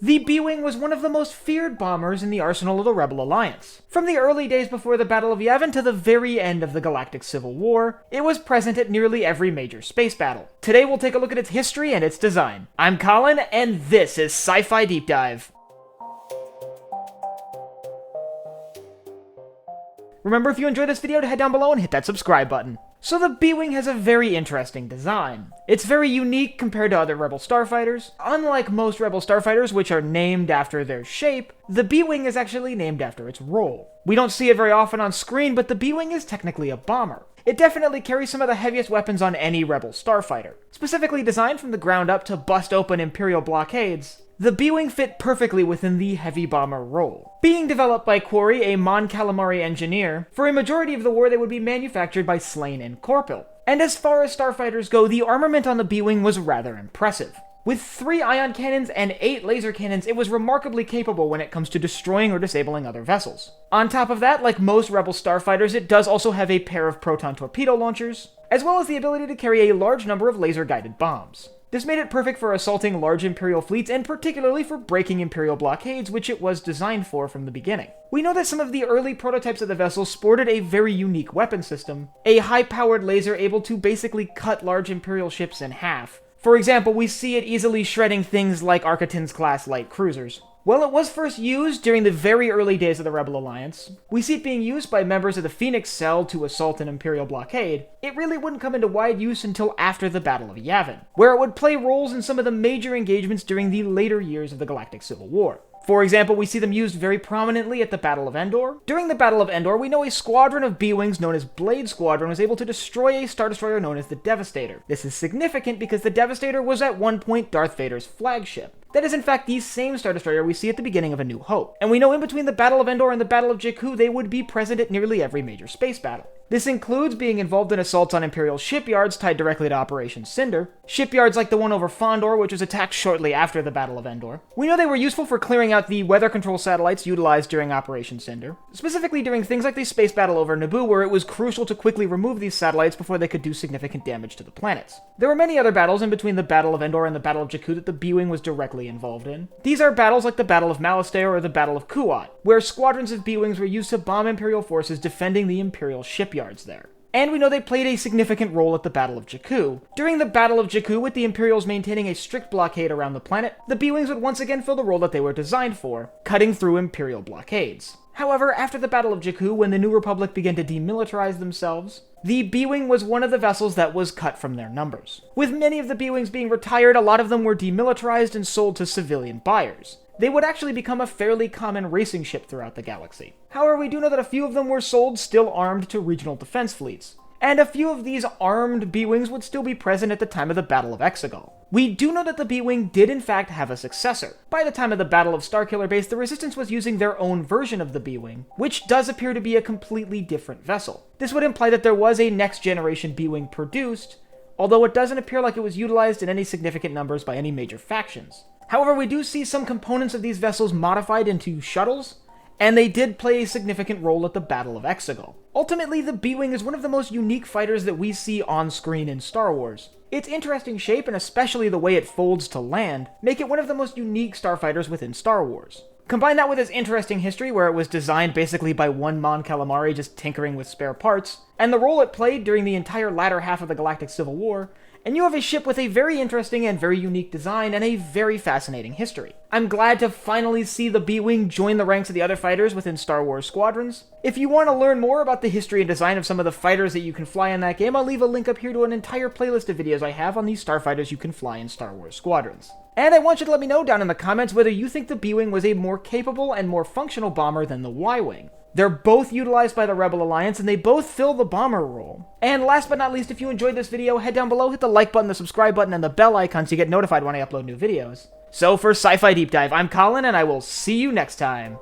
The B-Wing was one of the most feared bombers in the arsenal of the Rebel Alliance. From the early days before the Battle of Yavin to the very end of the Galactic Civil War, it was present at nearly every major space battle. Today we'll take a look at its history and its design. I'm Colin, and this is Sci-Fi Deep Dive. Remember, if you enjoyed this video, to head down below and hit that subscribe button. So the B-Wing has a very interesting design. It's very unique compared to other Rebel starfighters. Unlike most Rebel starfighters, which are named after their shape, the B-Wing is actually named after its role. We don't see it very often on screen, but the B-Wing is technically a bomber. It definitely carries some of the heaviest weapons on any Rebel starfighter. Specifically designed from the ground up to bust open Imperial blockades, the B-Wing fit perfectly within the heavy bomber role. Being developed by Quarrie, a Mon Calamari engineer, for a majority of the war they would be manufactured by Slane and Corpil. And as far as starfighters go, the armament on the B-Wing was rather impressive. With 3 ion cannons and 8 laser cannons, it was remarkably capable when it comes to destroying or disabling other vessels. On top of that, like most Rebel starfighters, it does also have a pair of proton torpedo launchers, as well as the ability to carry a large number of laser-guided bombs. This made it perfect for assaulting large Imperial fleets, and particularly for breaking Imperial blockades, which it was designed for from the beginning. We know that some of the early prototypes of the vessel sported a very unique weapon system, a high-powered laser able to basically cut large Imperial ships in half. For example, we see it easily shredding things like Arquitens-class light cruisers. While it was first used during the very early days of the Rebel Alliance, we see it being used by members of the Phoenix Cell to assault an Imperial blockade, it really wouldn't come into wide use until after the Battle of Yavin, where it would play roles in some of the major engagements during the later years of the Galactic Civil War. For example, we see them used very prominently at the Battle of Endor. During the Battle of Endor, we know a squadron of B-Wings known as Blade Squadron was able to destroy a Star Destroyer known as the Devastator. This is significant because the Devastator was at one point Darth Vader's flagship. That is in fact the same Star Destroyer we see at the beginning of A New Hope. And we know in between the Battle of Endor and the Battle of Jakku, they would be present at nearly every major space battle. This includes being involved in assaults on Imperial shipyards tied directly to Operation Cinder, shipyards like the one over Fondor, which was attacked shortly after the Battle of Endor. We know they were useful for clearing out the weather control satellites utilized during Operation Cinder, specifically during things like the space battle over Naboo, where it was crucial to quickly remove these satellites before they could do significant damage to the planets. There were many other battles in between the Battle of Endor and the Battle of Jakku that the B-Wing was directly involved in. These are battles like the Battle of Malastare or the Battle of Kuat, where squadrons of B-Wings were used to bomb Imperial forces defending the Imperial shipyards there. And we know they played a significant role at the Battle of Jakku. During the Battle of Jakku, with the Imperials maintaining a strict blockade around the planet, the B-Wings would once again fill the role that they were designed for, cutting through Imperial blockades. However, after the Battle of Jakku, when the New Republic began to demilitarize themselves, the B-Wing was one of the vessels that was cut from their numbers. With many of the B-Wings being retired, a lot of them were demilitarized and sold to civilian buyers. They would actually become a fairly common racing ship throughout the galaxy. However, we do know that a few of them were sold still armed to regional defense fleets, and a few of these armed B-Wings would still be present at the time of the Battle of Exegol. We do know that the B-Wing did in fact have a successor. By the time of the Battle of Starkiller Base, the Resistance was using their own version of the B-Wing, which does appear to be a completely different vessel. This would imply that there was a next-generation B-Wing produced, although it doesn't appear like it was utilized in any significant numbers by any major factions. However, we do see some components of these vessels modified into shuttles, and they did play a significant role at the Battle of Exegol. Ultimately, the B-Wing is one of the most unique fighters that we see on screen in Star Wars. Its interesting shape, and especially the way it folds to land, make it one of the most unique starfighters within Star Wars. Combine that with its interesting history, where it was designed basically by one Mon Calamari just tinkering with spare parts, and the role it played during the entire latter half of the Galactic Civil War, and you have a ship with a very interesting and very unique design and a very fascinating history. I'm glad to finally see the B-Wing join the ranks of the other fighters within Star Wars squadrons. If you want to learn more about the history and design of some of the fighters that you can fly in that game, I'll leave a link up here to an entire playlist of videos I have on these starfighters you can fly in Star Wars squadrons. And I want you to let me know down in the comments whether you think the B-Wing was a more capable and more functional bomber than the Y-Wing. They're both utilized by the Rebel Alliance, and they both fill the bomber role. And last but not least, if you enjoyed this video, head down below, hit the like button, the subscribe button, and the bell icon so you get notified when I upload new videos. So for Sci-Fi Deep Dive, I'm Colin, and I will see you next time.